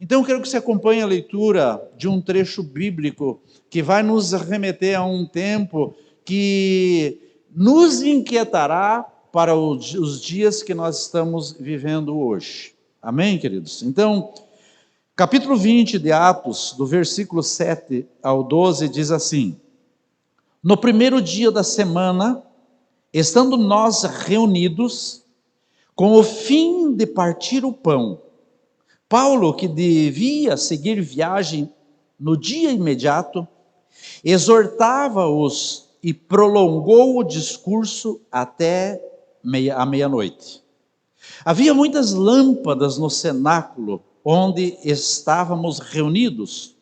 Então eu quero que você acompanhe a leitura de um trecho bíblico que vai nos remeter a um tempo que nos inquietará para os dias que nós estamos vivendo hoje. Amém, queridos? Então, capítulo 20 de Atos, do versículo 7 ao 12, diz assim: No primeiro dia da semana, estando nós reunidos, com o fim de partir o pão, Paulo, que devia seguir viagem no dia imediato, exortava-os e prolongou o discurso até a meia-noite. Havia muitas lâmpadas no cenáculo onde estávamos reunidos.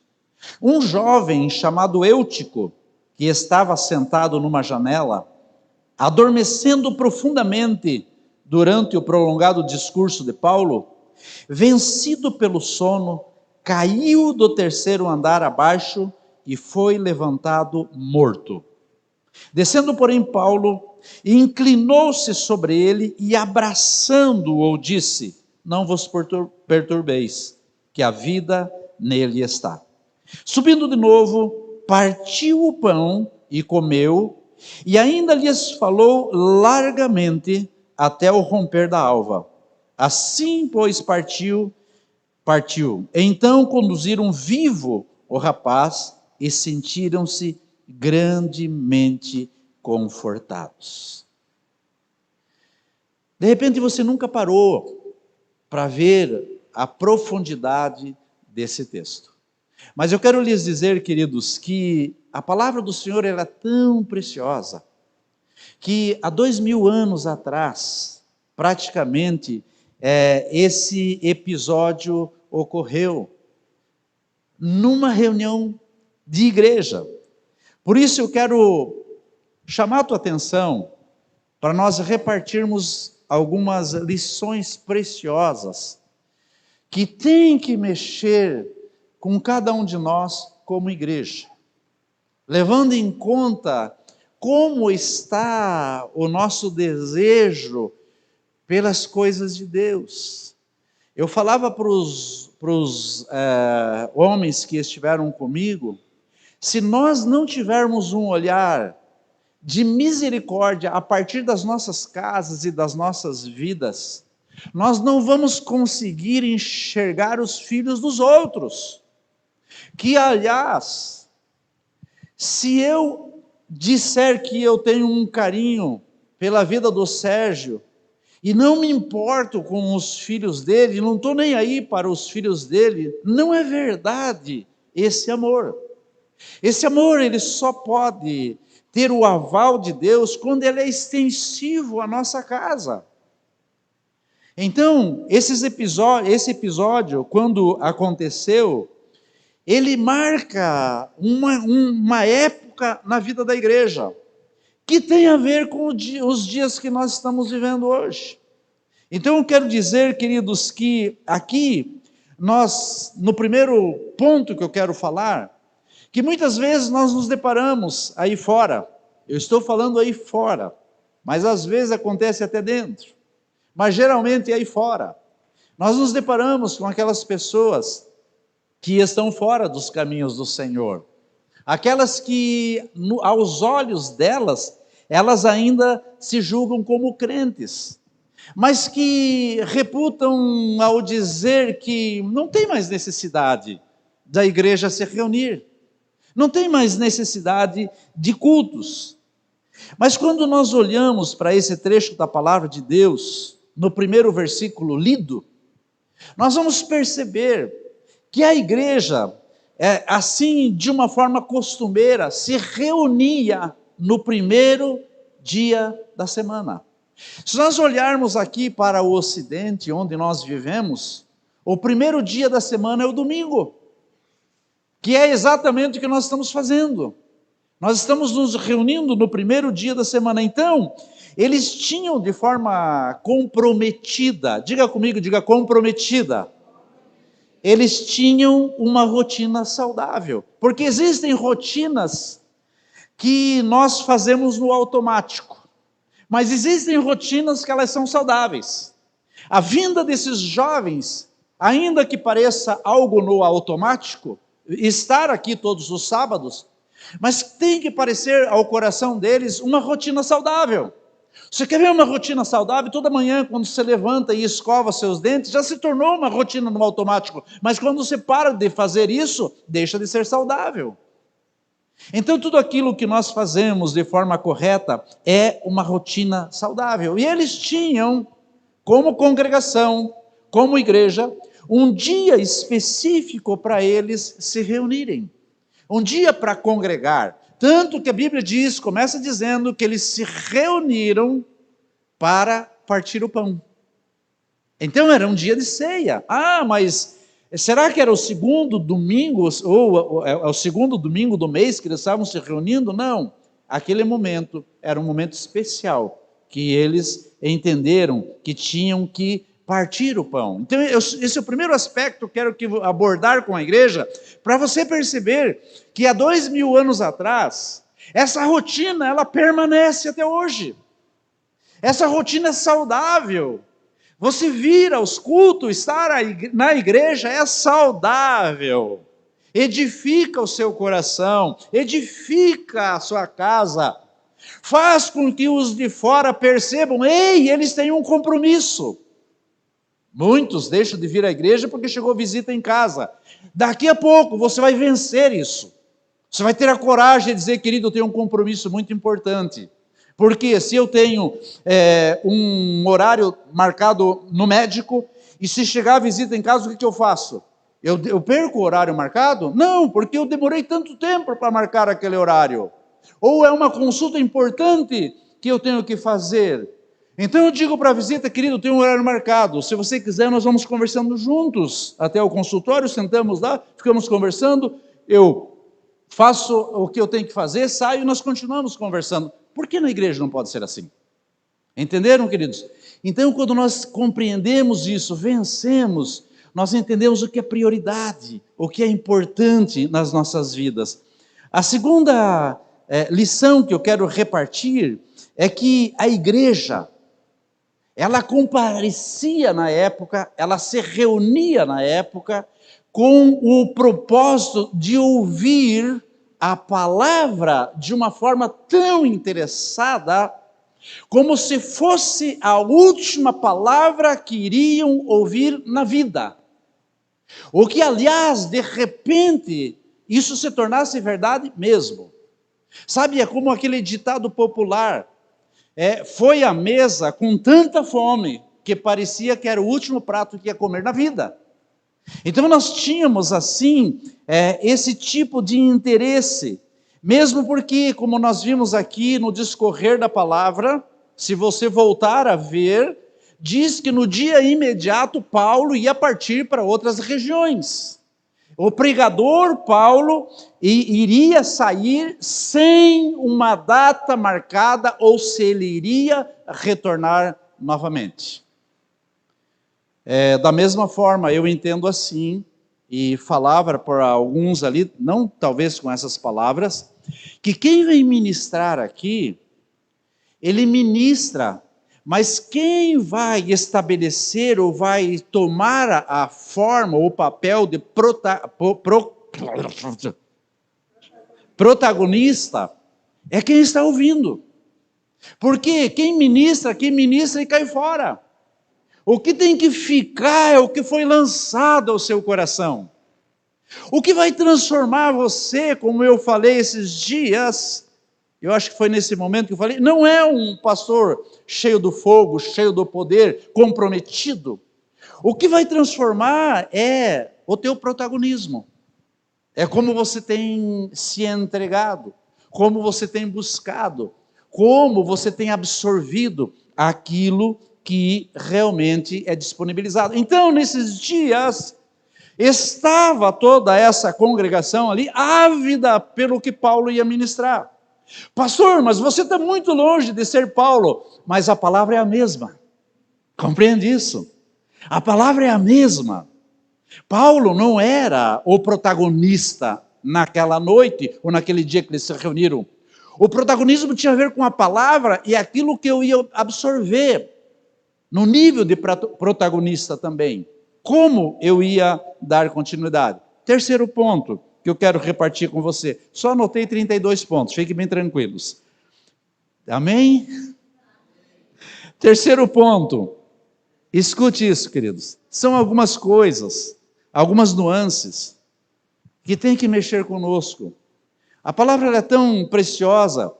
Um jovem chamado Eutico, que estava sentado numa janela, adormecendo profundamente durante o prolongado discurso de Paulo, vencido pelo sono, caiu do terceiro andar abaixo e foi levantado morto. Descendo, porém, Paulo inclinou-se sobre ele e, abraçando-o, disse: Não vos perturbeis, que a vida nele está. Subindo de novo, partiu o pão e comeu, e ainda lhes falou largamente até o romper da alva. Assim, pois, partiu. Então conduziram vivo o rapaz e sentiram-se grandemente confortados. De repente você nunca parou para ver a profundidade desse texto. Mas eu quero lhes dizer, queridos, que a palavra do Senhor ela é tão preciosa, que há 2000 anos atrás, praticamente, esse episódio ocorreu numa reunião de igreja. Por isso eu quero chamar a tua atenção para nós repartirmos algumas lições preciosas que têm que mexer com cada um de nós como igreja, levando em conta como está o nosso desejo pelas coisas de Deus. Eu falava para os homens que estiveram comigo, se nós não tivermos um olhar de misericórdia a partir das nossas casas e das nossas vidas, nós não vamos conseguir enxergar os filhos dos outros. Que, aliás, se eu disser que eu tenho um carinho pela vida do Sérgio, e não me importo com os filhos dele, não estou nem aí para os filhos dele, não é verdade esse amor. Esse amor, ele só pode ter o aval de Deus quando ele é extensivo à nossa casa. Então, esse episódio, quando aconteceu, ele marca uma época na vida da igreja, que tem a ver com os dias que nós estamos vivendo hoje. Então eu quero dizer, queridos, que aqui, no primeiro ponto que eu quero falar, que muitas vezes nós nos deparamos aí fora, eu estou falando aí fora, mas às vezes acontece até dentro, mas geralmente aí fora, nós nos deparamos com aquelas pessoas que estão fora dos caminhos do Senhor, aquelas que, aos olhos delas, elas ainda se julgam como crentes, mas que reputam ao dizer que não tem mais necessidade da igreja se reunir, não tem mais necessidade de cultos. Mas quando nós olhamos para esse trecho da palavra de Deus, no primeiro versículo lido, nós vamos perceber que a igreja, assim, de uma forma costumeira, se reunia no primeiro dia da semana. Se nós olharmos aqui para o Ocidente, onde nós vivemos, o primeiro dia da semana é o domingo, que é exatamente o que nós estamos fazendo. Nós estamos nos reunindo no primeiro dia da semana. Então, eles tinham de forma comprometida, diga comigo, diga comprometida, eles tinham uma rotina saudável, porque existem rotinas que nós fazemos no automático, Mas existem rotinas que elas são saudáveis. A vinda desses jovens, ainda que pareça algo no automático, estar aqui todos os sábados, mas tem que parecer ao coração deles uma rotina saudável. Você quer ver uma rotina saudável? Toda manhã, quando você levanta e escova seus dentes, já se tornou uma rotina no automático. Mas quando você para de fazer isso, deixa de ser saudável. Então, tudo aquilo que nós fazemos de forma correta é uma rotina saudável. E eles tinham, como congregação, como igreja, um dia específico para eles se reunirem. Um dia para congregar. Tanto que a Bíblia diz, começa dizendo que eles se reuniram para partir o pão. Então era um dia de ceia. Mas será que era o segundo domingo, ou o segundo domingo do mês que eles estavam se reunindo? Não. Aquele momento era um momento especial, que eles entenderam que tinham que partir o pão. Então esse é o primeiro aspecto que eu quero abordar com a igreja, para você perceber que há 2000 anos atrás, essa rotina ela permanece até hoje. Essa rotina é saudável. Você vir aos cultos, estar na igreja é saudável. Edifica o seu coração, edifica a sua casa. Faz com que os de fora percebam, eles têm um compromisso. Muitos deixam de vir à igreja porque chegou visita em casa. Daqui a pouco você vai vencer isso. Você vai ter a coragem de dizer, querido, eu tenho um compromisso muito importante. Porque se eu tenho um horário marcado no médico, e se chegar a visita em casa, o que eu faço? Eu perco o horário marcado? Não, porque eu demorei tanto tempo para marcar aquele horário. Ou é uma consulta importante que eu tenho que fazer. Então eu digo para a visita, querido, tem um horário marcado. Se você quiser, nós vamos conversando juntos até o consultório, sentamos lá, ficamos conversando, eu faço o que eu tenho que fazer, saio e nós continuamos conversando. Por que na igreja não pode ser assim? Entenderam, queridos? Então, quando nós compreendemos isso, vencemos, nós entendemos o que é prioridade, o que é importante nas nossas vidas. A segunda lição que eu quero repartir é que a igreja, ela comparecia na época, ela se reunia na época com o propósito de ouvir a palavra de uma forma tão interessada, como se fosse a última palavra que iriam ouvir na vida. O que, aliás, de repente, isso se tornasse verdade mesmo. Sabe, é como aquele ditado popular, foi à mesa com tanta fome que parecia que era o último prato que ia comer na vida. Então nós tínhamos assim, esse tipo de interesse, mesmo porque, como nós vimos aqui no discorrer da palavra, se você voltar a ver, diz que no dia imediato Paulo ia partir para outras regiões. O pregador Paulo iria sair sem uma data marcada, ou se ele iria retornar novamente. Da mesma forma, eu entendo assim, e falava para alguns ali, não talvez com essas palavras, que quem vem ministrar aqui, ele ministra, mas quem vai estabelecer ou vai tomar a forma ou o papel de protagonista é quem está ouvindo. Porque quem ministra e cai fora. O que tem que ficar é o que foi lançado ao seu coração. O que vai transformar você, como eu falei esses dias, eu acho que foi nesse momento que eu falei, não é um pastor cheio do fogo, cheio do poder, comprometido. O que vai transformar é o teu protagonismo. É como você tem se entregado, como você tem buscado, como você tem absorvido aquilo que realmente é disponibilizado. Então, nesses dias, estava toda essa congregação ali, ávida pelo que Paulo ia ministrar. Pastor, mas você está muito longe de ser Paulo, mas a palavra é a mesma. Compreende isso? A palavra é a mesma. Paulo não era o protagonista naquela noite, ou naquele dia que eles se reuniram. O protagonismo tinha a ver com a palavra e aquilo que eu ia absorver no nível de protagonista também. Como eu ia dar continuidade. Terceiro ponto que eu quero repartir com você. Só anotei 32 pontos, fiquem bem tranquilos. Amém? Terceiro ponto. Escute isso, queridos. São algumas coisas, algumas nuances que tem que mexer conosco. A palavra é tão preciosa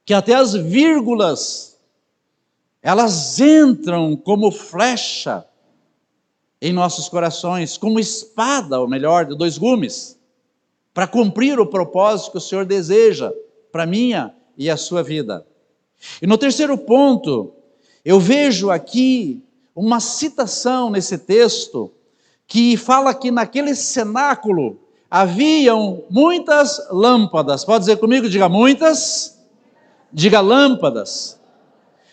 que até as vírgulas, elas entram como flecha em nossos corações, como espada, ou melhor, de 2 gumes, para cumprir o propósito que o Senhor deseja para a minha e a sua vida. E no terceiro ponto, eu vejo aqui uma citação nesse texto, que fala que naquele cenáculo haviam muitas lâmpadas. Pode dizer comigo? Diga muitas. Diga lâmpadas.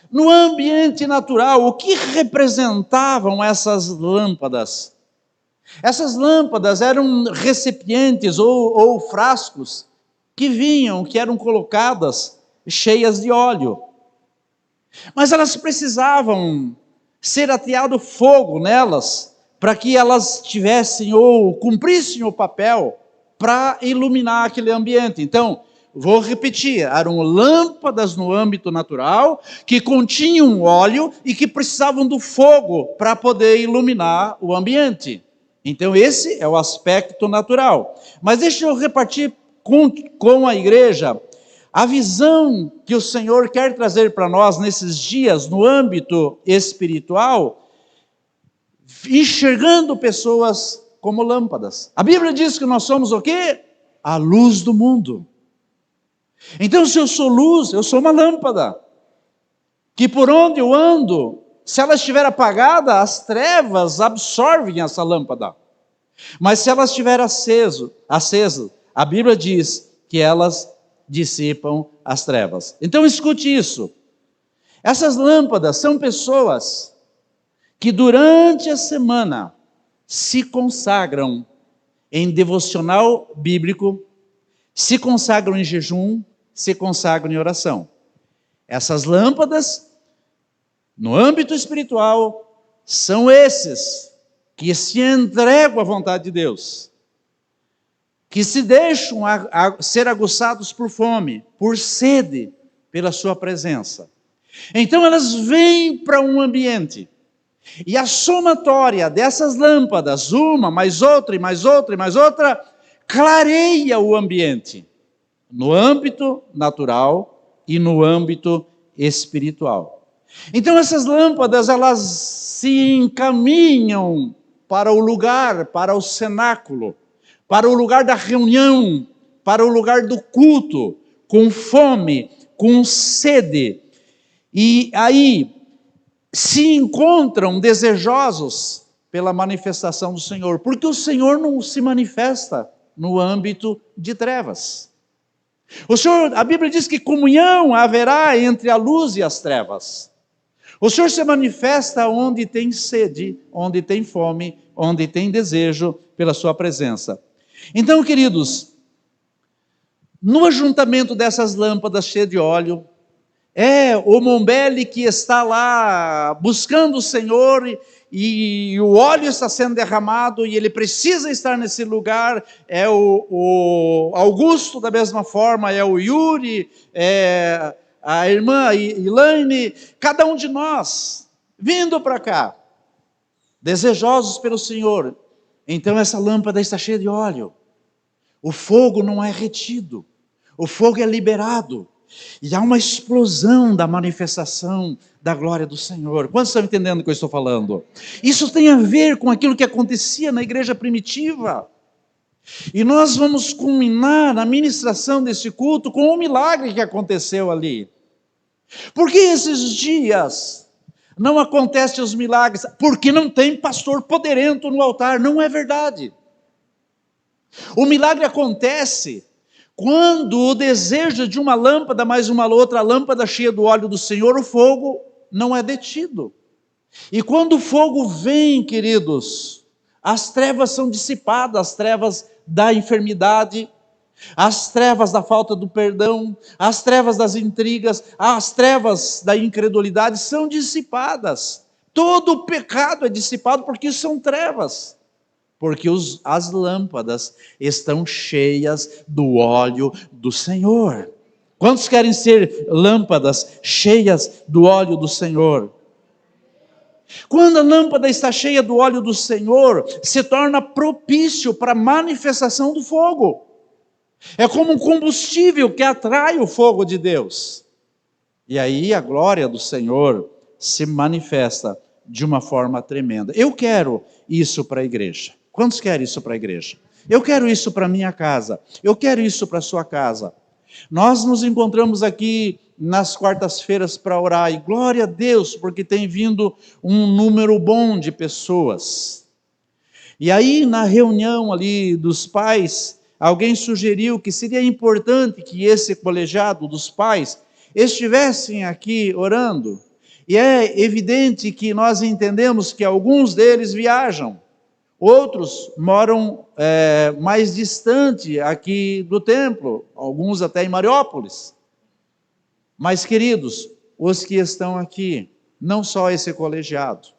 No ambiente natural, o que representavam essas lâmpadas? Essas lâmpadas eram recipientes ou frascos que eram colocadas cheias de óleo. Mas elas precisavam ser ateado fogo nelas, para que elas tivessem ou cumprissem o papel para iluminar aquele ambiente. Então, vou repetir, eram lâmpadas no âmbito natural, que continham óleo e que precisavam do fogo para poder iluminar o ambiente. Então esse é o aspecto natural. Mas deixa eu repartir com a igreja a visão que o Senhor quer trazer para nós nesses dias no âmbito espiritual, enxergando pessoas como lâmpadas. A Bíblia diz que nós somos o quê? A luz do mundo. Então, se eu sou luz, eu sou uma lâmpada, que por onde eu ando, se ela estiver apagada, as trevas absorvem essa lâmpada. Mas se ela estiver acesa, a Bíblia diz que elas dissipam as trevas. Então escute isso. Essas lâmpadas são pessoas que durante a semana se consagram em devocional bíblico, se consagram em jejum, se consagram em oração. Essas lâmpadas, no âmbito espiritual, são esses que se entregam à vontade de Deus, que se deixam ser aguçados por fome, por sede, pela sua presença. Então elas vêm para um ambiente, e a somatória dessas lâmpadas, uma, mais outra, e mais outra, e mais outra, clareia o ambiente, no âmbito natural e no âmbito espiritual. Então essas lâmpadas, elas se encaminham para o lugar, para o cenáculo, para o lugar da reunião, para o lugar do culto, com fome, com sede. E aí se encontram desejosos pela manifestação do Senhor, porque o Senhor não se manifesta no âmbito de trevas. A Bíblia diz que comunhão haverá entre a luz e as trevas. O Senhor se manifesta onde tem sede, onde tem fome, onde tem desejo pela sua presença. Então, queridos, no ajuntamento dessas lâmpadas cheias de óleo, é o Mombele que está lá buscando o Senhor e o óleo está sendo derramado e ele precisa estar nesse lugar. É o Augusto da mesma forma, é o Yuri, é a irmã Elaine, cada um de nós vindo para cá, desejosos pelo Senhor. Então essa lâmpada está cheia de óleo, o fogo não é retido, o fogo é liberado, e há uma explosão da manifestação da glória do Senhor. Quantos estão entendendo o que eu estou falando? Isso tem a ver com aquilo que acontecia na igreja primitiva, e nós vamos culminar a ministração desse culto com um milagre que aconteceu ali. Por que esses dias não acontecem os milagres? Porque não tem pastor poderento no altar. Não é verdade. O milagre acontece quando o desejo de uma lâmpada mais uma outra lâmpada cheia do óleo do Senhor, o fogo não é detido. E quando o fogo vem, queridos, as trevas são dissipadas, as trevas da enfermidade, As trevas da falta do perdão, as trevas das intrigas, as trevas da incredulidade são dissipadas. Todo o pecado é dissipado porque são trevas. Porque as lâmpadas estão cheias do óleo do Senhor. Quantos querem ser lâmpadas cheias do óleo do Senhor? Quando a lâmpada está cheia do óleo do Senhor, se torna propício para a manifestação do fogo. É como um combustível que atrai o fogo de Deus. E aí a glória do Senhor se manifesta de uma forma tremenda. Eu quero isso para a igreja. Quantos querem isso para a igreja? Eu quero isso para a minha casa. Eu quero isso para a sua casa. Nós nos encontramos aqui nas quartas-feiras para orar, e glória a Deus, porque tem vindo um número bom de pessoas. E aí, na reunião ali dos pais, alguém sugeriu que seria importante que esse colegiado dos pais estivessem aqui orando. E é evidente que nós entendemos que alguns deles viajam, outros moram mais distante aqui do templo, alguns até em Mariópolis. Mas, queridos, os que estão aqui, não só esse colegiado,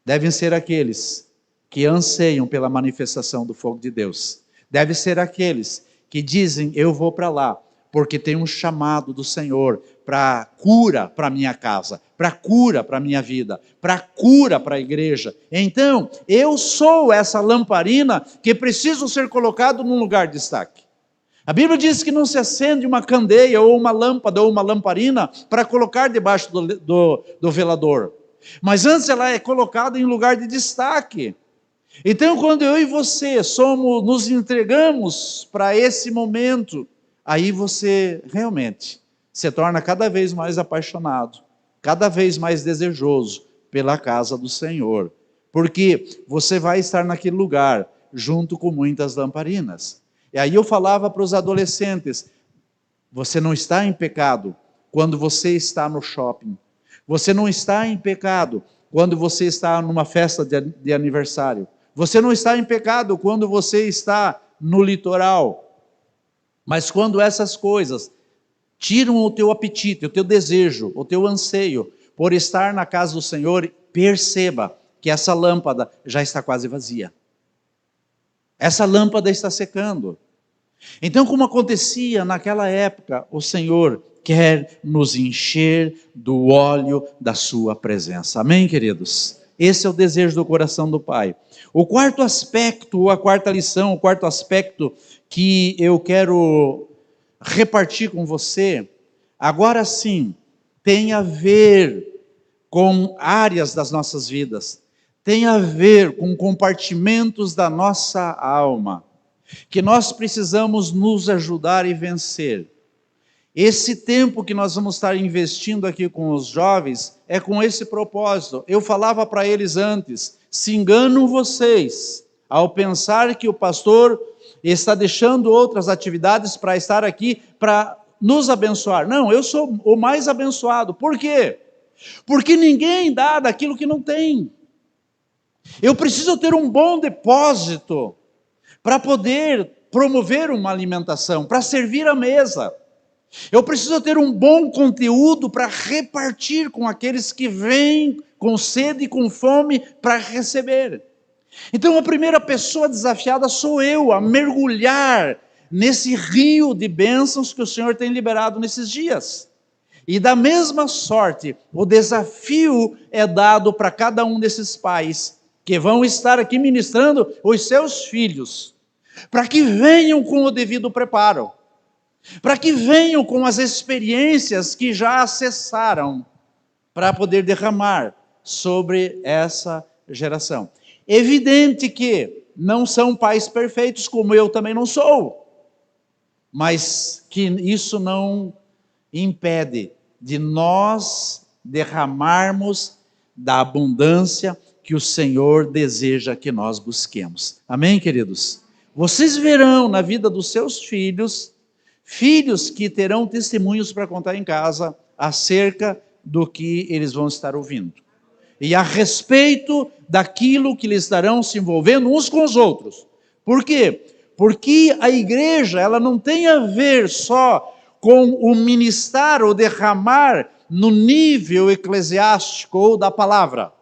devem ser aqueles que anseiam pela manifestação do fogo de Deus. Devem ser aqueles que dizem, eu vou para lá, porque tem um chamado do Senhor para cura para a minha casa, para cura para a minha vida, para cura para a igreja. Então, eu sou essa lamparina que preciso ser colocado num lugar de destaque. A Bíblia diz que não se acende uma candeia ou uma lâmpada ou uma lamparina para colocar debaixo do velador. Mas antes ela é colocada em lugar de destaque. Então, quando eu e você nos entregamos para esse momento, aí você realmente se torna cada vez mais apaixonado, cada vez mais desejoso pela casa do Senhor. Porque você vai estar naquele lugar junto com muitas lamparinas. E aí eu falava para os adolescentes, você não está em pecado quando você está no shopping. Você não está em pecado quando você está numa festa de aniversário. Você não está em pecado quando você está no litoral. Mas quando essas coisas tiram o teu apetite, o teu desejo, o teu anseio por estar na casa do Senhor, perceba que essa lâmpada já está quase vazia. Essa lâmpada está secando. Então, como acontecia naquela época, o Senhor quer nos encher do óleo da sua presença. Amém, queridos? Esse é o desejo do coração do Pai. O quarto aspecto, ou a quarta lição, o quarto aspecto que eu quero repartir com você, agora sim, tem a ver com áreas das nossas vidas, tem a ver com compartimentos da nossa alma, que nós precisamos nos ajudar e vencer. Esse tempo que nós vamos estar investindo aqui com os jovens é com esse propósito. Eu falava para eles antes, se enganam vocês ao pensar que o pastor está deixando outras atividades para estar aqui para nos abençoar. Não, eu sou o mais abençoado. Por quê? Porque ninguém dá daquilo que não tem. Eu preciso ter um bom depósito para poder promover uma alimentação, para servir a mesa. Eu preciso ter um bom conteúdo para repartir com aqueles que vêm com sede e com fome para receber. Então a primeira pessoa desafiada sou eu, a mergulhar nesse rio de bênçãos que o Senhor tem liberado nesses dias. E da mesma sorte, o desafio é dado para cada um desses pais que vão estar aqui ministrando os seus filhos, para que venham com o devido preparo, para que venham com as experiências que já acessaram, para poder derramar sobre essa geração. Evidente que não são pais perfeitos, como eu também não sou, mas que isso não impede de nós derramarmos da abundância que o Senhor deseja que nós busquemos. Amém, queridos? Vocês verão na vida dos seus filhos que terão testemunhos para contar em casa acerca do que eles vão estar ouvindo. E a respeito daquilo que eles estarão se envolvendo uns com os outros. Por quê? Porque a igreja, ela não tem a ver só com o ministrar ou derramar no nível eclesiástico ou da palavra,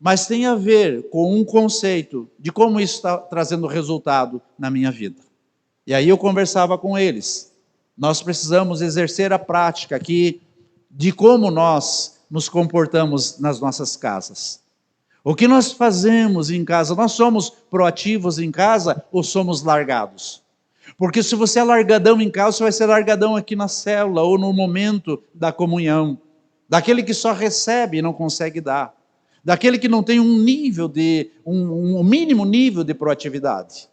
mas tem a ver com um conceito de como isso está trazendo resultado na minha vida. E aí eu conversava com eles. Nós precisamos exercer a prática aqui de como nós nos comportamos nas nossas casas. O que nós fazemos em casa? Nós somos proativos em casa ou somos largados? Porque se você é largadão em casa, você vai ser largadão aqui na célula ou no momento da comunhão. Daquele que só recebe e não consegue dar. Daquele que não tem um mínimo nível de proatividade.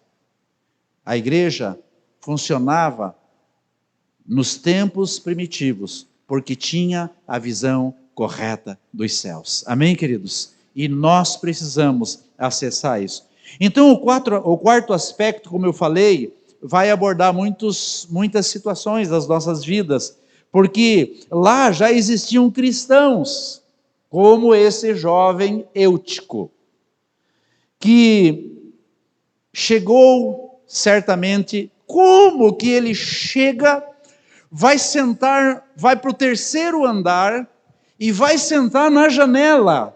A igreja funcionava nos tempos primitivos, porque tinha a visão correta dos céus. Amém, queridos? E nós precisamos acessar isso. Então, o quarto aspecto, como eu falei, vai abordar muitas situações das nossas vidas, porque lá já existiam cristãos, como esse jovem Eutico, que chegou certamente, como que ele chega, vai sentar, vai para o terceiro andar e vai sentar na janela,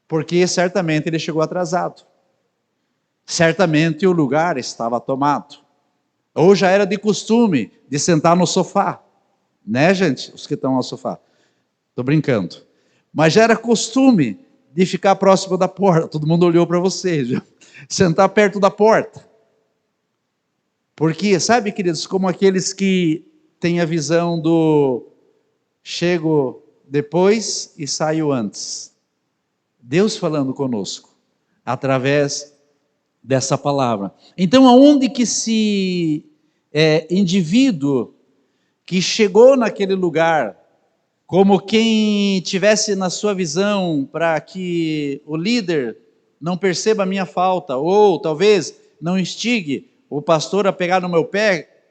porque certamente ele chegou atrasado. Certamente o lugar estava tomado. Ou já era de costume de sentar no sofá. Né, gente? Os que estão no sofá. Estou brincando. Mas já era costume de ficar próximo da porta. Todo mundo olhou para vocês. Viu? Sentar perto da porta. Porque, sabe, queridos, como aqueles que têm a visão do chego depois e saio antes. Deus falando conosco, através dessa palavra. Então, aonde que esse indivíduo que chegou naquele lugar, como quem tivesse na sua visão, para que o líder não perceba a minha falta, ou talvez não instigue o pastor a pegar no meu pé,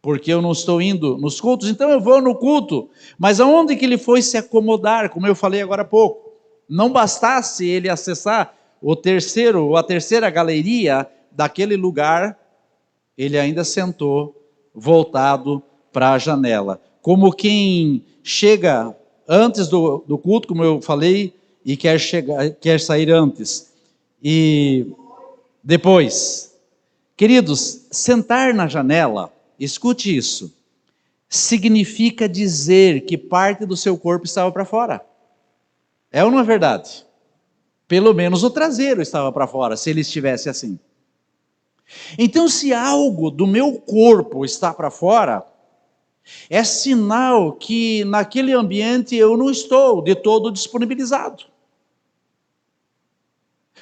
porque eu não estou indo nos cultos, então eu vou no culto. Mas aonde que ele foi se acomodar, como eu falei agora há pouco? Não bastasse ele acessar a terceira galeria daquele lugar, ele ainda sentou voltado para a janela. Como quem chega antes do culto, como eu falei, e quer sair antes. E depois, queridos, sentar na janela, escute isso, significa dizer que parte do seu corpo estava para fora. É ou não é verdade? Pelo menos o traseiro estava para fora, se ele estivesse assim. Então, se algo do meu corpo está para fora, é sinal que naquele ambiente eu não estou de todo disponibilizado.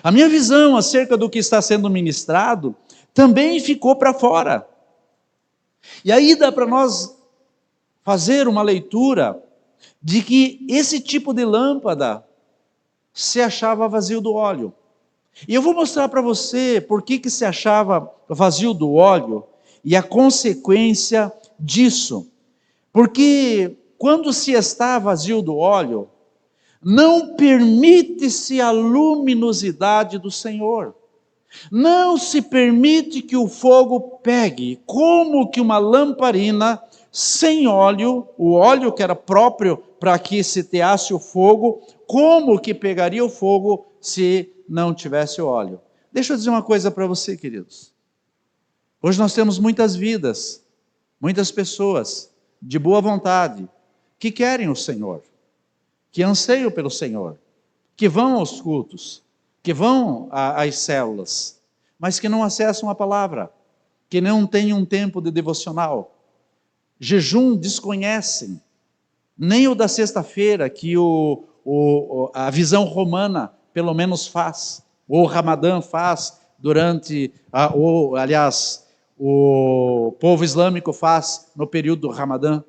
A minha visão acerca do que está sendo ministrado também ficou para fora. E aí dá para nós fazer uma leitura de que esse tipo de lâmpada se achava vazio do óleo. E eu vou mostrar para você por que se achava vazio do óleo e a consequência disso. Porque quando se está vazio do óleo, não permite-se a luminosidade do Senhor. Não se permite que o fogo pegue, como que uma lamparina sem óleo, o óleo que era próprio para que se teasse o fogo, como que pegaria o fogo se não tivesse óleo? Deixa eu dizer uma coisa para você, queridos. Hoje nós temos muitas vidas, muitas pessoas de boa vontade, que querem o Senhor, que anseiam pelo Senhor, que vão aos cultos, que vão às células, mas que não acessam a palavra, que não têm um tempo de devocional. Jejum desconhecem, nem o da sexta-feira, que a visão romana pelo menos faz, ou o Ramadã faz durante, o povo islâmico faz no período do Ramadã.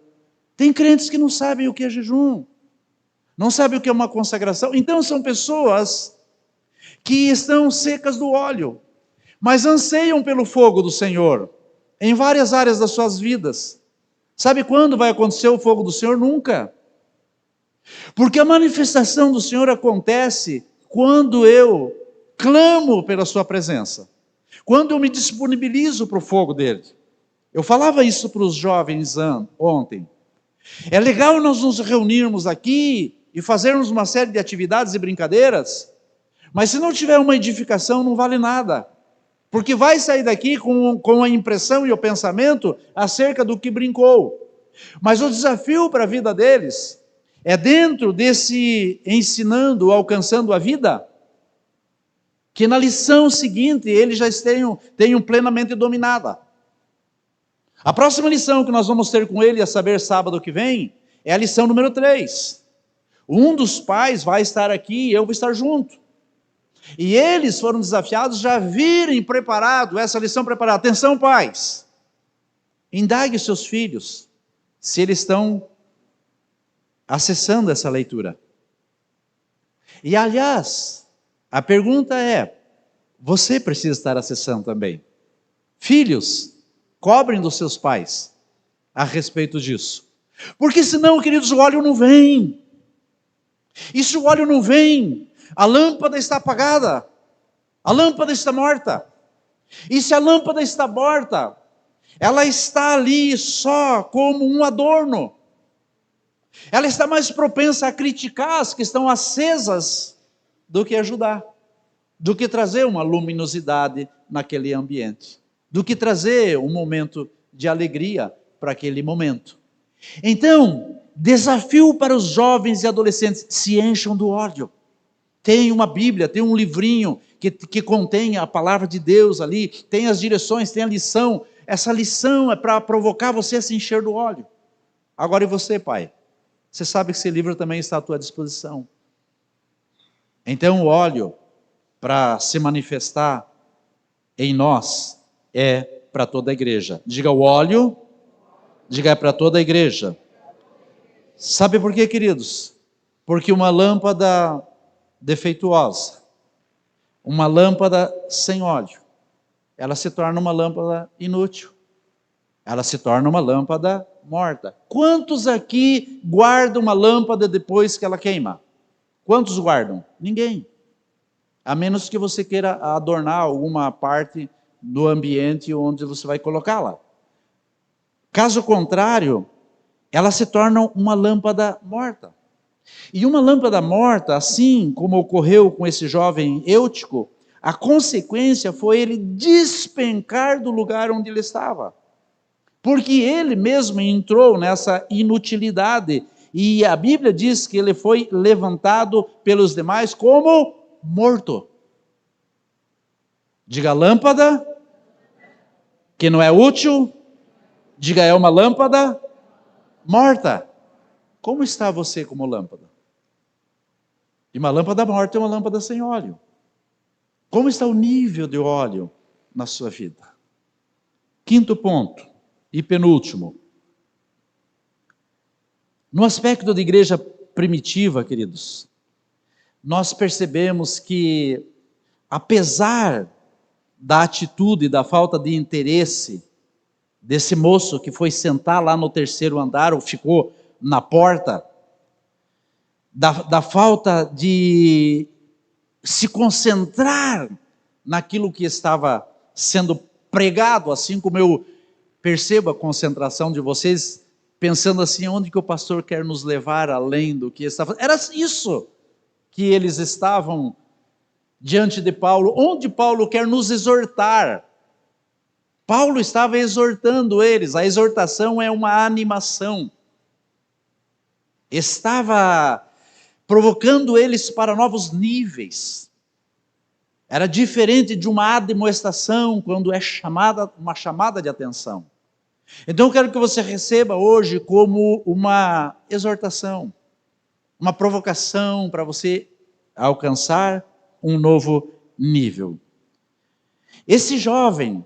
Tem crentes que não sabem o que é jejum, não sabem o que é uma consagração. Então são pessoas que estão secas do óleo, mas anseiam pelo fogo do Senhor, em várias áreas das suas vidas. Sabe quando vai acontecer o fogo do Senhor? Nunca. Porque a manifestação do Senhor acontece quando eu clamo pela sua presença. Quando eu me disponibilizo para o fogo dele. Eu falava isso para os jovens ontem. É legal nós nos reunirmos aqui e fazermos uma série de atividades e brincadeiras, mas se não tiver uma edificação, não vale nada. Porque vai sair daqui com a impressão e o pensamento acerca do que brincou. Mas o desafio para a vida deles é dentro desse ensinando, alcançando a vida, que na lição seguinte eles já tenham plenamente dominada. A próxima lição que nós vamos ter com ele, a saber, sábado que vem, é a lição número 3. Um dos pais vai estar aqui e eu vou estar junto. E eles foram desafiados já virem preparado, essa lição preparada. Atenção, pais, indague seus filhos se eles estão acessando essa leitura. E aliás, a pergunta é, você precisa estar acessando também. Filhos, cobrem dos seus pais a respeito disso. Porque senão, queridos, o óleo não vem. E se o óleo não vem, a lâmpada está apagada, a lâmpada está morta. E se a lâmpada está morta, ela está ali só como um adorno. Ela está mais propensa a criticar as que estão acesas do que ajudar, do que trazer uma luminosidade naquele ambiente, do que trazer um momento de alegria para aquele momento. Então, desafio para os jovens e adolescentes: se encham do óleo. Tem uma Bíblia, tem um livrinho que contém a palavra de Deus ali, tem as direções, tem a lição. Essa lição é para provocar você a se encher do óleo. Agora, e você, pai? Você sabe que esse livro também está à tua disposição. Então, o óleo, para se manifestar em nós, é para toda a igreja. Diga o óleo, diga é para toda a igreja. Sabe por quê, queridos? Porque uma lâmpada defeituosa, uma lâmpada sem óleo, ela se torna uma lâmpada inútil. Ela se torna uma lâmpada morta. Quantos aqui guardam uma lâmpada depois que ela queima? Quantos guardam? Ninguém. A menos que você queira adornar alguma parte do ambiente onde você vai colocá-la. Caso contrário, ela se torna uma lâmpada morta. E uma lâmpada morta, assim como ocorreu com esse jovem Eutico, a consequência foi ele despencar do lugar onde ele estava. Porque ele mesmo entrou nessa inutilidade. E a Bíblia diz que ele foi levantado pelos demais como morto. Diga lâmpada, que não é útil. Diga é uma lâmpada morta. Como está você como lâmpada? E uma lâmpada morta é uma lâmpada sem óleo. Como está o nível de óleo na sua vida? Quinto ponto e penúltimo. No aspecto da igreja primitiva, queridos, nós percebemos que, apesar da atitude e da falta de interesse desse moço que foi sentar lá no terceiro andar ou ficou na porta, da falta de se concentrar naquilo que estava sendo pregado, assim como eu percebo a concentração de vocês, pensando assim, onde que o pastor quer nos levar além do que está fazendo. Era isso que eles estavam diante de Paulo, onde Paulo quer nos exortar. Paulo estava exortando eles, a exortação é uma animação. Estava provocando eles para novos níveis. Era diferente de uma admoestação, quando é uma chamada de atenção. Então eu quero que você receba hoje como uma exortação, uma provocação para você alcançar um novo nível. Esse jovem,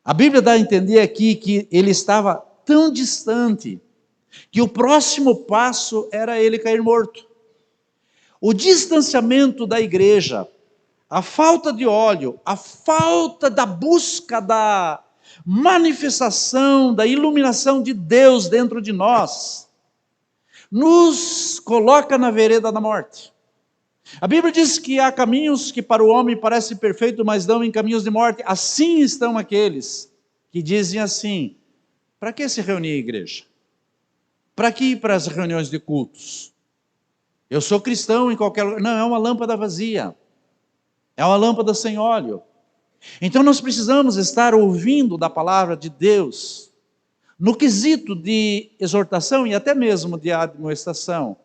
a Bíblia dá a entender aqui que ele estava tão distante, que o próximo passo era ele cair morto. O distanciamento da igreja, a falta de óleo, a falta da busca da manifestação, da iluminação de Deus dentro de nós, nos coloca na vereda da morte. A Bíblia diz que há caminhos que para o homem parecem perfeitos, mas dão em caminhos de morte. Assim estão aqueles que dizem assim: para que se reunir a igreja? Para que ir para as reuniões de cultos? Eu sou cristão em qualquer lugar. Não, é uma lâmpada vazia. É uma lâmpada sem óleo. Então nós precisamos estar ouvindo da palavra de Deus, no quesito de exortação e até mesmo de admoestação,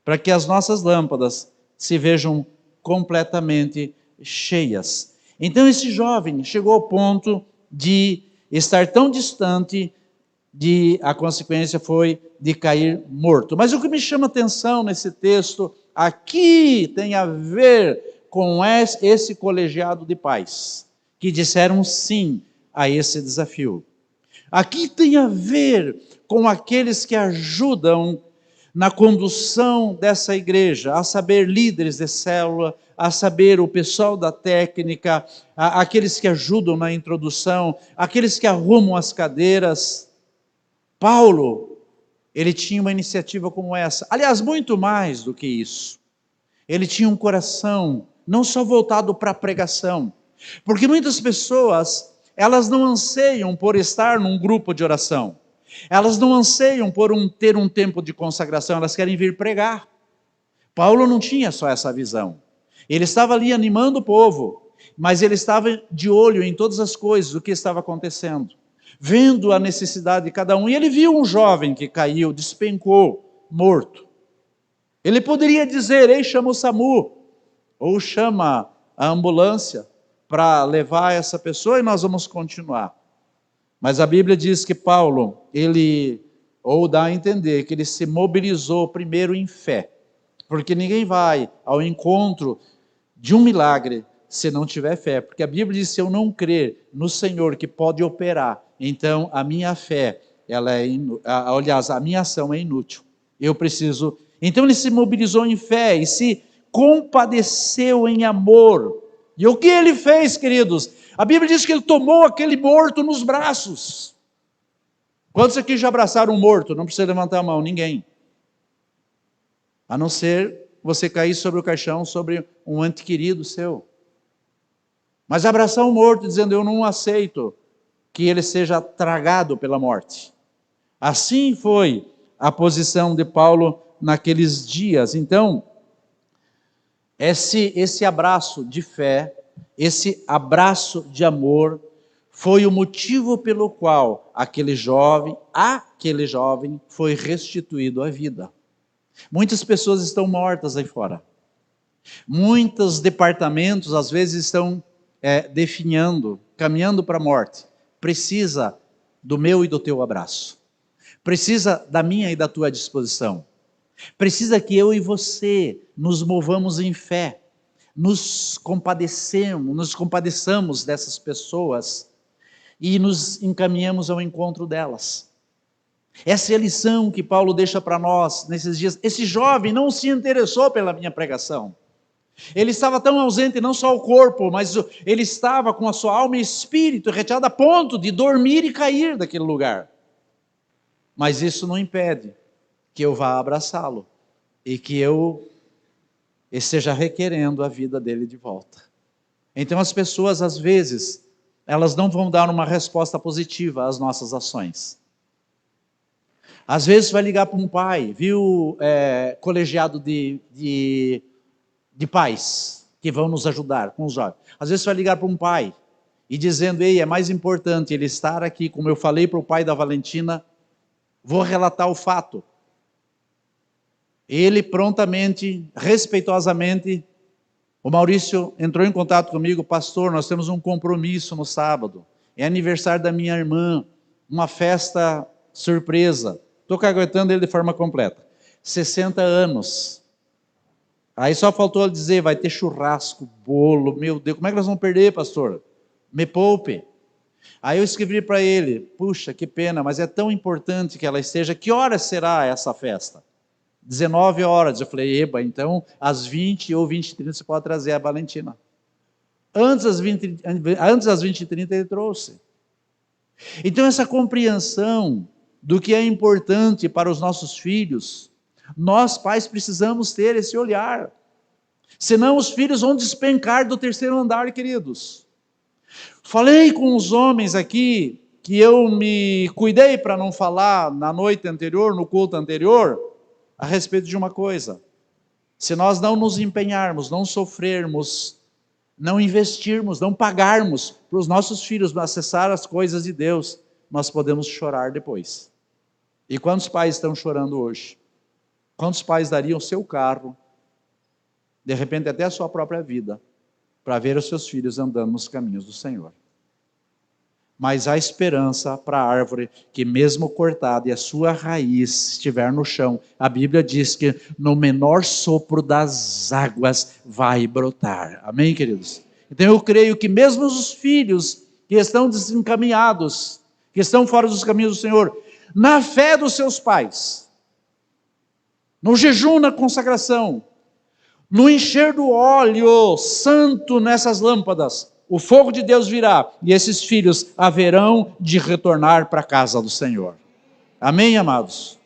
para que as nossas lâmpadas se vejam completamente cheias. Então esse jovem chegou ao ponto de estar tão distante, a consequência foi de cair morto. Mas o que me chama atenção nesse texto, aqui tem a ver com esse colegiado de pais, que disseram sim a esse desafio. Aqui tem a ver com aqueles que ajudam na condução dessa igreja, a saber, líderes de célula, a saber, o pessoal da técnica, aqueles que ajudam na introdução, aqueles que arrumam as cadeiras. Paulo, ele tinha uma iniciativa como essa. Aliás, muito mais do que isso. Ele tinha um coração não só voltado para a pregação, porque muitas pessoas, elas não anseiam por estar num grupo de oração. Elas não anseiam por ter um tempo de consagração, elas querem vir pregar. Paulo não tinha só essa visão. Ele estava ali animando o povo, mas ele estava de olho em todas as coisas, o que estava acontecendo, vendo a necessidade de cada um. E ele viu um jovem que caiu, despencou, morto. Ele poderia dizer: ei, chama o SAMU, ou chama a ambulância para levar essa pessoa e nós vamos continuar. Mas a Bíblia diz que Paulo, ou dá a entender que ele se mobilizou primeiro em fé, porque ninguém vai ao encontro de um milagre se não tiver fé, porque a Bíblia diz: se eu não crer no Senhor que pode operar, então a minha fé, aliás, a minha ação é inútil. Eu preciso. Então ele se mobilizou em fé e se compadeceu em amor. E o que ele fez, queridos? A Bíblia diz que ele tomou aquele morto nos braços. Quantos aqui já abraçaram um morto? Não precisa levantar a mão, ninguém. A não ser você cair sobre o caixão, sobre um ente querido seu. Mas abraçar um morto dizendo: eu não aceito que ele seja tragado pela morte. Assim foi a posição de Paulo naqueles dias. Então, esse abraço de fé, esse abraço de amor, foi o motivo pelo qual aquele jovem foi restituído à vida. Muitas pessoas estão mortas aí fora. Muitos departamentos, às vezes, estão definhando, caminhando para a morte. Precisa do meu e do teu abraço. Precisa da minha e da tua disposição. Precisa que eu e você nos movamos em fé, nos compadeçamos dessas pessoas e nos encaminhamos ao encontro delas. Essa é a lição que Paulo deixa para nós nesses dias. Esse jovem não se interessou pela minha pregação. Ele estava tão ausente, não só o corpo, mas ele estava com a sua alma e espírito retirado a ponto de dormir e cair daquele lugar. Mas isso não impede que eu vá abraçá-lo e que eu esteja requerendo a vida dele de volta. Então as pessoas, às vezes, elas não vão dar uma resposta positiva às nossas ações. Às vezes vai ligar para um pai, viu, colegiado de pais que vão nos ajudar com os jovens. Às vezes vai ligar para um pai e dizendo: ei, é mais importante ele estar aqui, como eu falei para o pai da Valentina, vou relatar o fato. Ele prontamente, respeitosamente, o Maurício entrou em contato comigo: pastor, nós temos um compromisso no sábado, é aniversário da minha irmã, uma festa surpresa, estou caguetando ele de forma completa, 60 anos, aí só faltou ele dizer: vai ter churrasco, bolo, meu Deus, como é que nós vamos perder, pastor? Me poupe. Aí eu escrevi para ele: puxa, que pena, mas é tão importante que ela esteja. Que horas será essa festa? 19 horas. Eu falei: eba, então às 20 ou 20h30 você pode trazer a Valentina. Antes das 20h30 ele trouxe. Então essa compreensão do que é importante para os nossos filhos, nós pais precisamos ter esse olhar. Senão os filhos vão despencar do terceiro andar, queridos. Falei com os homens aqui, que eu me cuidei para não falar na noite anterior, no culto anterior, a respeito de uma coisa. Se nós não nos empenharmos, não sofrermos, não investirmos, não pagarmos para os nossos filhos acessar as coisas de Deus, nós podemos chorar depois. E quantos pais estão chorando hoje? Quantos pais dariam seu carro, de repente até a sua própria vida, para ver os seus filhos andando nos caminhos do Senhor? Mas há esperança para a árvore que, mesmo cortada e a sua raiz estiver no chão, a Bíblia diz que no menor sopro das águas vai brotar. Amém, queridos? Então eu creio que mesmo os filhos que estão desencaminhados, que estão fora dos caminhos do Senhor, na fé dos seus pais, no jejum, na consagração, no encher do óleo santo nessas lâmpadas, o fogo de Deus virá e esses filhos haverão de retornar para a casa do Senhor. Amém, amados?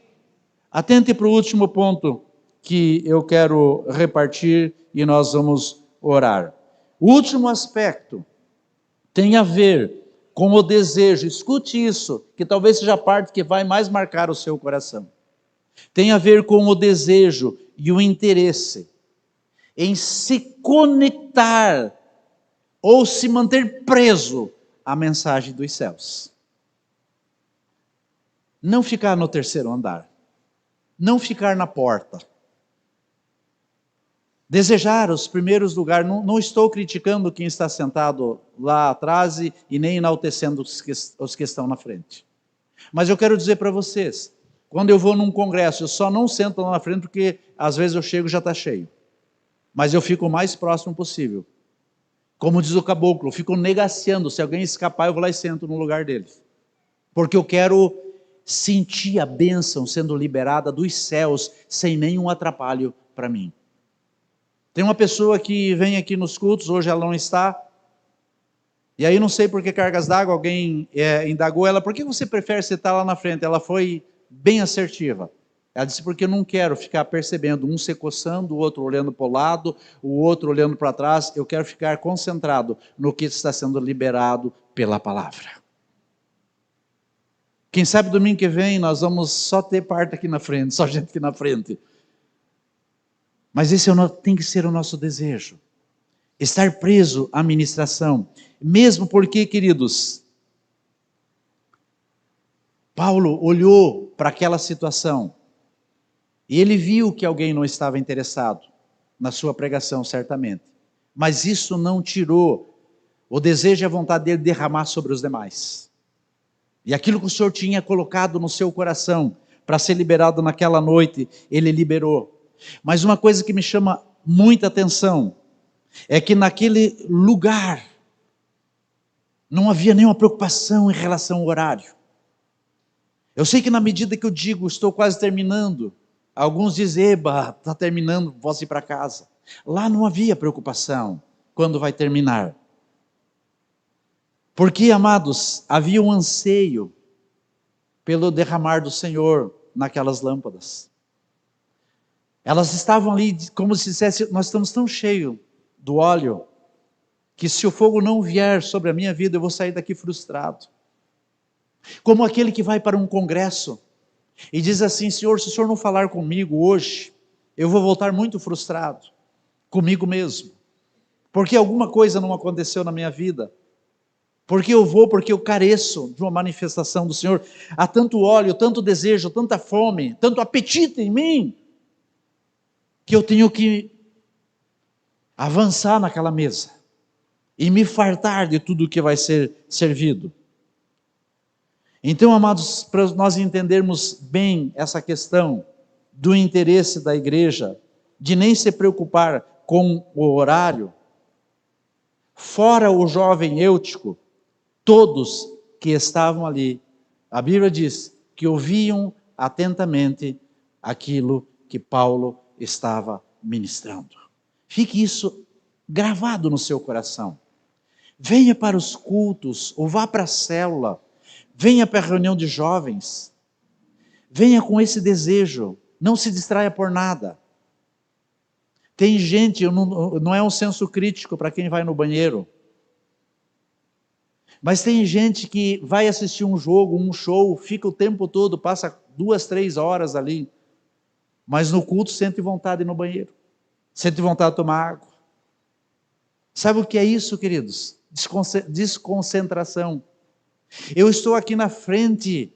Atente para o último ponto que eu quero repartir e nós vamos orar. O último aspecto tem a ver com o desejo, escute isso, que talvez seja a parte que vai mais marcar o seu coração. Tem a ver com o desejo e o interesse em se conectar ou se manter preso à mensagem dos céus. Não ficar no terceiro andar, não ficar na porta. Desejar os primeiros lugares, não estou criticando quem está sentado lá atrás e nem enaltecendo os que estão na frente. Mas eu quero dizer para vocês, quando eu vou num congresso, eu só não sento lá na frente porque às vezes eu chego e já está cheio. Mas eu fico o mais próximo possível. Como diz o caboclo, eu fico negaciando, se alguém escapar eu vou lá e sento no lugar deles. Porque eu quero sentir a bênção sendo liberada dos céus, sem nenhum atrapalho para mim. Tem uma pessoa que vem aqui nos cultos, hoje ela não está, e aí não sei por que cargas d'água, alguém indagou ela, por que você prefere sentar lá na frente? Ela foi bem assertiva. Ela disse, porque eu não quero ficar percebendo um se coçando, o outro olhando para o lado, o outro olhando para trás, eu quero ficar concentrado no que está sendo liberado pela palavra. Quem sabe domingo que vem nós vamos só ter parte aqui na frente, só gente aqui na frente. Mas esse tem que ser o nosso desejo. Estar preso à ministração. Mesmo porque, queridos, Paulo olhou para aquela situação e ele viu que alguém não estava interessado na sua pregação, certamente. Mas isso não tirou o desejo e a vontade dele derramar sobre os demais. E aquilo que o Senhor tinha colocado no seu coração para ser liberado naquela noite, ele liberou. Mas uma coisa que me chama muita atenção é que naquele lugar não havia nenhuma preocupação em relação ao horário. Eu sei que na medida que eu digo, estou quase terminando, alguns dizem, eba, está terminando, posso ir para casa. Lá não havia preocupação quando vai terminar. Porque, amados, havia um anseio pelo derramar do Senhor naquelas lâmpadas. Elas estavam ali como se dissesse, nós estamos tão cheios do óleo, que se o fogo não vier sobre a minha vida, eu vou sair daqui frustrado. Como aquele que vai para um congresso e diz assim, Senhor, se o Senhor não falar comigo hoje, eu vou voltar muito frustrado, comigo mesmo. Porque alguma coisa não aconteceu na minha vida. Porque eu careço de uma manifestação do Senhor. Há tanto óleo, tanto desejo, tanta fome, tanto apetite em mim, que eu tenho que avançar naquela mesa e me fartar de tudo que vai ser servido. Então, amados, para nós entendermos bem essa questão do interesse da igreja, de nem se preocupar com o horário, fora o jovem Eutico, todos que estavam ali, a Bíblia diz que ouviam atentamente aquilo que Paulo estava ministrando. Fique isso gravado no seu coração. Venha para os cultos, ou vá para a célula, venha para a reunião de jovens, venha com esse desejo, não se distraia por nada. Tem gente, não é um senso crítico para quem vai no banheiro, mas tem gente que vai assistir um jogo, um show, fica o tempo todo, passa 2, 3 horas ali, mas no culto sente vontade de ir no banheiro, sente vontade de tomar água. Sabe o que é isso, queridos? Desconcentração. Eu estou aqui na frente,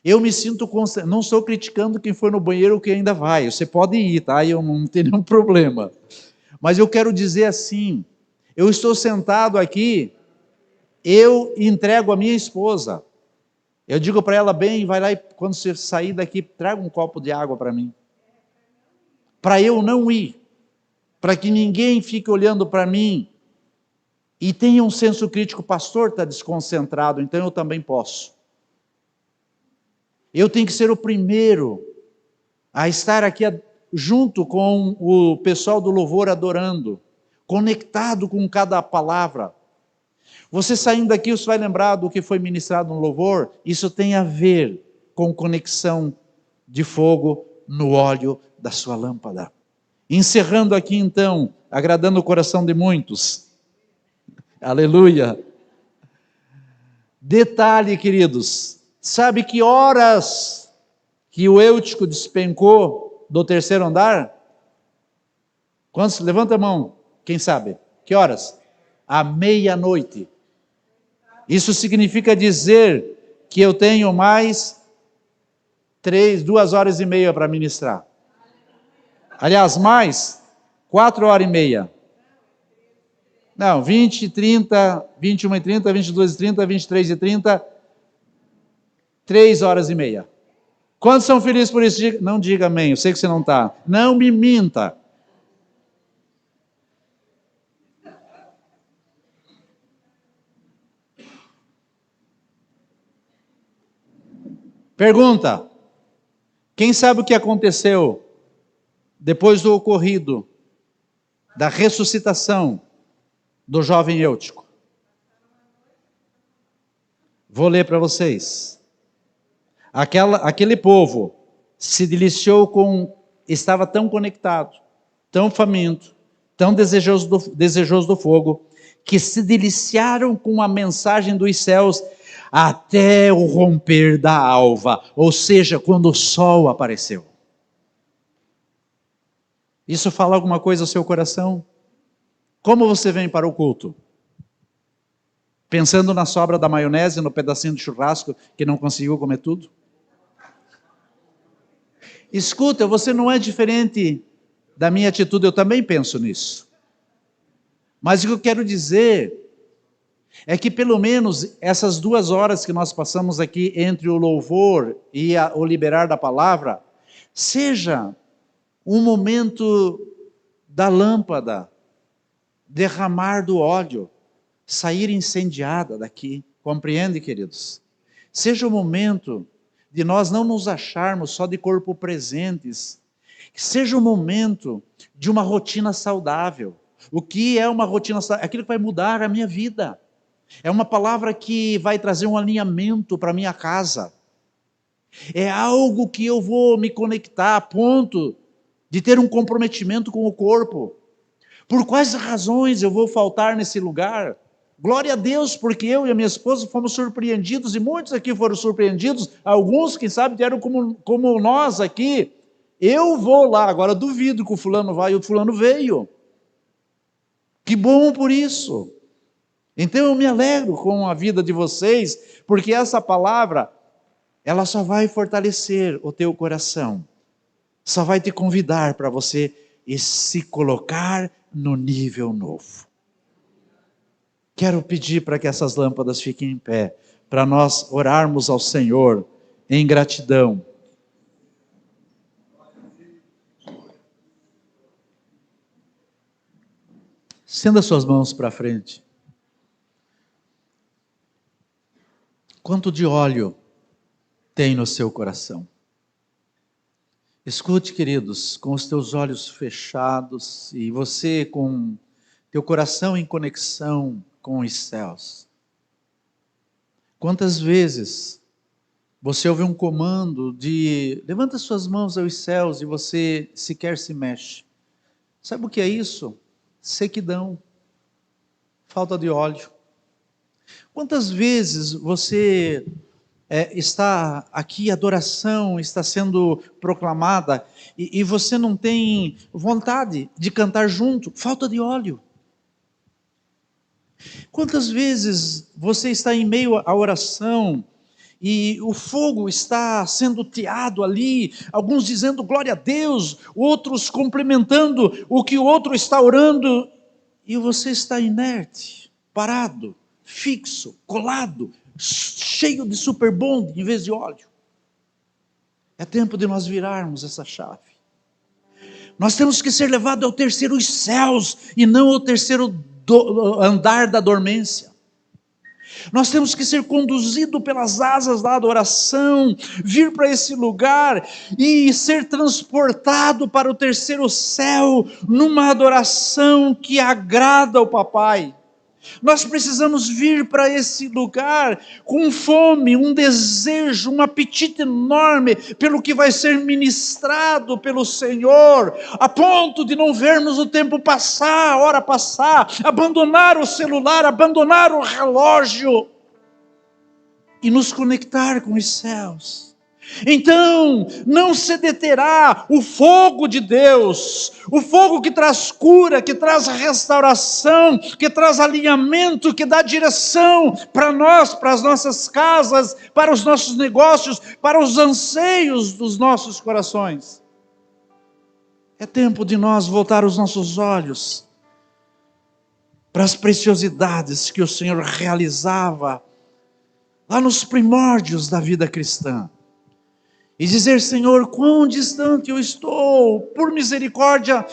eu me sinto concentrado, não estou criticando quem foi no banheiro ou quem ainda vai, você pode ir, tá? Eu não tenho nenhum problema. Mas eu quero dizer assim, eu estou sentado aqui, eu entrego a minha esposa, eu digo para ela, bem, vai lá e quando você sair daqui, traga um copo de água para mim. Para eu não ir, para que ninguém fique olhando para mim e tenha um senso crítico, o pastor está desconcentrado, então eu também posso. Eu tenho que ser o primeiro a estar aqui junto com o pessoal do louvor adorando, conectado com cada palavra. Você saindo daqui, você vai lembrar do que foi ministrado no louvor, isso tem a ver com conexão de fogo no óleo da sua lâmpada. Encerrando aqui então, agradando o coração de muitos. Aleluia. Detalhe, queridos, sabe que horas que o Eutico despencou do terceiro andar? Quantos? Levanta a mão, quem sabe? Que horas? À meia-noite. Isso significa dizer que eu tenho mais 2 horas e meia para ministrar. Aliás, mais 4 horas e meia. Não, 20, 30, 21 e 30, 22 e 30, 23 e 30, 3 horas e meia. Quantos são felizes por isso? Não diga amém, eu sei que você não está. Não me minta. Pergunta: quem sabe o que aconteceu depois do ocorrido, da ressuscitação do jovem Eutico? Vou ler para vocês. Aquele povo se deliciou estava tão conectado, tão faminto, tão desejoso do fogo, que se deliciaram com a mensagem dos céus até o romper da alva, ou seja, quando o sol apareceu. Isso fala alguma coisa ao seu coração? Como você vem para o culto? Pensando na sobra da maionese, no pedacinho de churrasco que não conseguiu comer tudo? Escuta, você não é diferente da minha atitude, eu também penso nisso. Mas o que eu quero dizer é que pelo menos essas 2 horas que nós passamos aqui entre o louvor e o liberar da palavra, seja um momento da lâmpada, derramar do óleo, sair incendiada daqui, compreende, queridos? Seja o momento de nós não nos acharmos só de corpo presentes, que seja o momento de uma rotina saudável. O que é uma rotina saudável? Aquilo que vai mudar a minha vida. É uma palavra que vai trazer um alinhamento para a minha casa. É algo que eu vou me conectar a ponto de ter um comprometimento com o corpo. Por quais razões eu vou faltar nesse lugar? Glória a Deus, porque eu e a minha esposa fomos surpreendidos, e muitos aqui foram surpreendidos, alguns, quem sabe, vieram como nós aqui. Eu vou lá, agora duvido que o fulano vai, e o fulano veio. Que bom por isso. Então eu me alegro com a vida de vocês, porque essa palavra, ela só vai fortalecer o teu coração, só vai te convidar para você se colocar no nível novo. Quero pedir para que essas lâmpadas fiquem em pé, para nós orarmos ao Senhor em gratidão. Estenda suas mãos para frente. Quanto de óleo tem no seu coração? Escute, queridos, com os teus olhos fechados e você com teu coração em conexão com os céus. Quantas vezes você ouve um comando de levanta suas mãos aos céus e você sequer se mexe, Sabe o que é isso? Sequidão, falta de óleo. Quantas vezes você está aqui, a adoração está sendo proclamada, e você não tem vontade de cantar junto, falta de óleo. Quantas vezes você está em meio à oração, e o fogo está sendo teado ali, alguns dizendo glória a Deus, outros complementando o que o outro está orando, e você está inerte, parado, fixo, colado, cheio de superbonde em vez de óleo. É tempo de nós virarmos essa chave. Nós temos que ser levados ao terceiro céus e não ao terceiro andar da dormência. Nós temos que ser conduzidos pelas asas da adoração, vir para esse lugar e ser transportado para o terceiro céu, numa adoração que agrada ao Papai. Nós precisamos vir para esse lugar com fome, um desejo, um apetite enorme pelo que vai ser ministrado pelo Senhor, a ponto de não vermos o tempo passar, a hora passar, abandonar o celular, abandonar o relógio e nos conectar com os céus. Então, não se deterá o fogo de Deus, o fogo que traz cura, que traz restauração, que traz alinhamento, que dá direção para nós, para as nossas casas, para os nossos negócios, para os anseios dos nossos corações. É tempo de nós voltar os nossos olhos para as preciosidades que o Senhor realizava lá nos primórdios da vida cristã. E dizer: Senhor, quão distante eu estou, por misericórdia,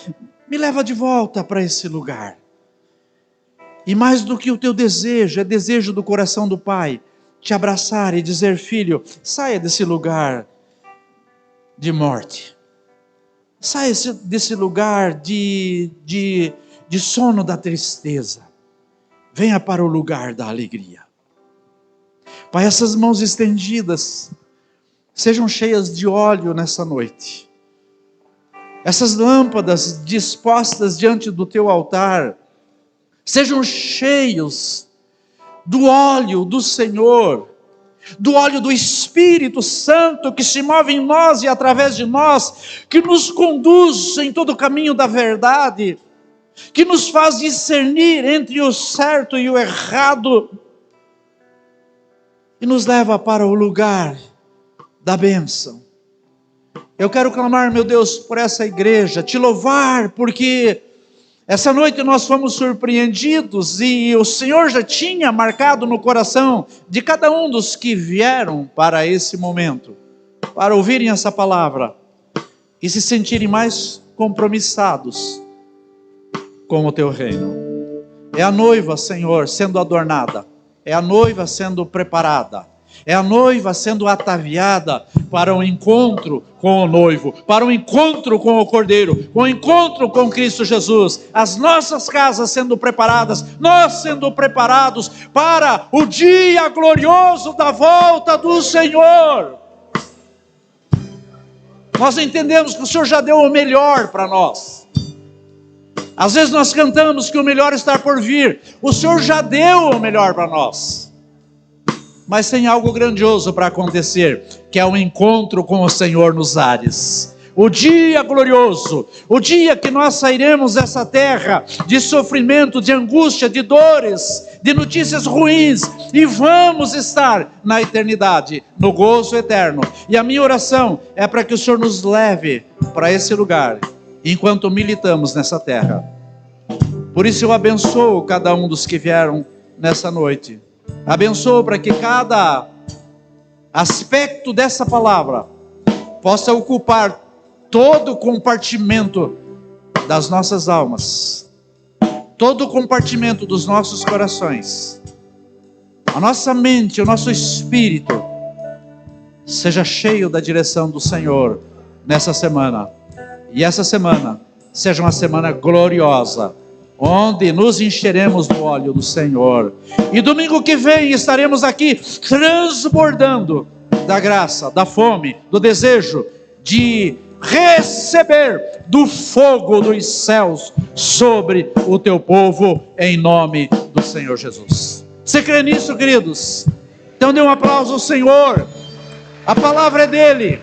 me leva de volta para esse lugar. E mais do que o teu desejo, é desejo do coração do Pai, te abraçar e dizer: filho, saia desse lugar de morte. Saia desse lugar de sono da tristeza. Venha para o lugar da alegria. Pai, essas mãos estendidas sejam cheias de óleo nessa noite. Essas lâmpadas dispostas diante do teu altar sejam cheios do óleo do Senhor, do óleo do Espírito Santo que se move em nós e através de nós, que nos conduz em todo o caminho da verdade, que nos faz discernir entre o certo e o errado, e nos leva para o lugar da bênção. Eu quero clamar, meu Deus, por essa igreja, te louvar, porque essa noite nós fomos surpreendidos e o Senhor já tinha marcado no coração de cada um dos que vieram para esse momento, para ouvirem essa palavra e se sentirem mais compromissados com o teu reino. É a noiva, Senhor, sendo adornada, é a noiva sendo preparada, é a noiva sendo ataviada para o encontro com o noivo, para o encontro com o Cordeiro, com o encontro com Cristo Jesus. As nossas casas sendo preparadas, nós sendo preparados para o dia glorioso da volta do Senhor. Nós entendemos que o Senhor já deu o melhor para nós. Às vezes nós cantamos que o melhor está por vir. O Senhor já deu o melhor para nós. Mas tem algo grandioso para acontecer, que é o encontro com o Senhor nos ares. O dia glorioso, o dia que nós sairemos dessa terra de sofrimento, de angústia, de dores, de notícias ruins, e vamos estar na eternidade, no gozo eterno. E a minha oração é para que o Senhor nos leve para esse lugar, enquanto militamos nessa terra. Por isso eu abençoo cada um dos que vieram nessa noite. Abençoo para que cada aspecto dessa palavra possa ocupar todo o compartimento das nossas almas, todo o compartimento dos nossos corações, a nossa mente, o nosso espírito seja cheio da direção do Senhor nessa semana, e essa semana seja uma semana gloriosa, onde nos encheremos do óleo do Senhor, e domingo que vem estaremos aqui transbordando da graça, da fome, do desejo de receber do fogo dos céus sobre o teu povo, em nome do Senhor Jesus. Você crê nisso, queridos? Então dê um aplauso ao Senhor. A palavra é dele.